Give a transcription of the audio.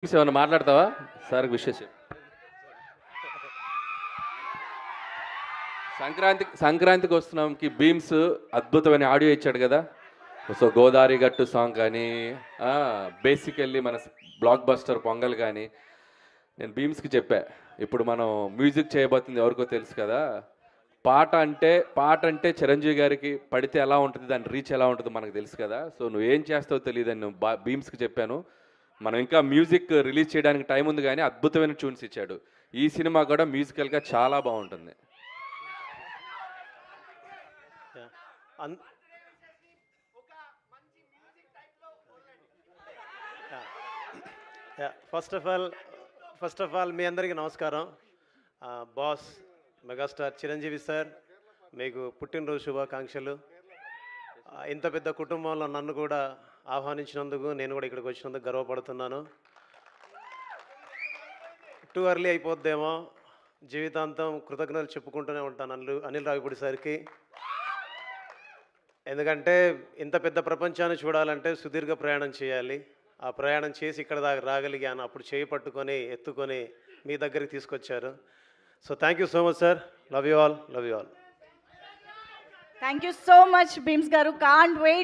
ఏమన్నా మాట్లాడతావా సార్కి విషెస్ చెప్పు. సంక్రాంతికి వస్తున్నాంకి బీమ్స్ అద్భుతమైన ఆడియో ఇచ్చాడు కదా. సో గోదావరి గట్టు సాంగ్ కానీ బేసికల్లీ మన బ్లాక్ బస్టర్ పొంగల్ కానీ నేను బీమ్స్కి చెప్పా. ఇప్పుడు మనం మ్యూజిక్ చేయబోతుంది ఎవరికో తెలుసు కదా. పాట అంటే చిరంజీవి గారికి పడితే ఎలా ఉంటుంది, దాని రీచ్ ఎలా ఉంటుందో మనకు తెలుసు కదా. సో నువ్వేం చేస్తావో తెలియదని నేను బీమ్స్కి చెప్పాను. మనం ఇంకా మ్యూజిక్ రిలీజ్ చేయడానికి టైం ఉంది, కానీ అద్భుతమైన ట్యూన్స్ ఇచ్చాడు. ఈ సినిమా కూడా మ్యూజికల్గా చాలా బాగుంటుంది. ఫస్ట్ ఆఫ్ ఆల్ మీ అందరికీ నమస్కారం. బాస్ మెగాస్టార్ చిరంజీవి సార్, మీకు పుట్టినరోజు శుభాకాంక్షలు. ఇంత పెద్ద కుటుంబంలో నన్ను కూడా ఆహ్వానించినందుకు, నేను కూడా ఇక్కడికి వచ్చినందుకు గర్వపడుతున్నాను. టూ ఎర్లీ అయిపోద్దేమో, జీవితాంతం కృతజ్ఞతలు చెప్పుకుంటూనే ఉంటాను అనిల్ రావిపూడి సార్కి. ఎందుకంటే ఇంత పెద్ద ప్రపంచాన్ని చూడాలంటే సుదీర్ఘ ప్రయాణం చేయాలి. ఆ ప్రయాణం చేసి ఇక్కడ దాకా రాగలిగాను. అప్పుడు చేయి పట్టుకొని ఎత్తుకొని మీ దగ్గరికి తీసుకొచ్చారు. So thank you so much sir. Love you all. Thank you so much, Beams Garu. Can't wait.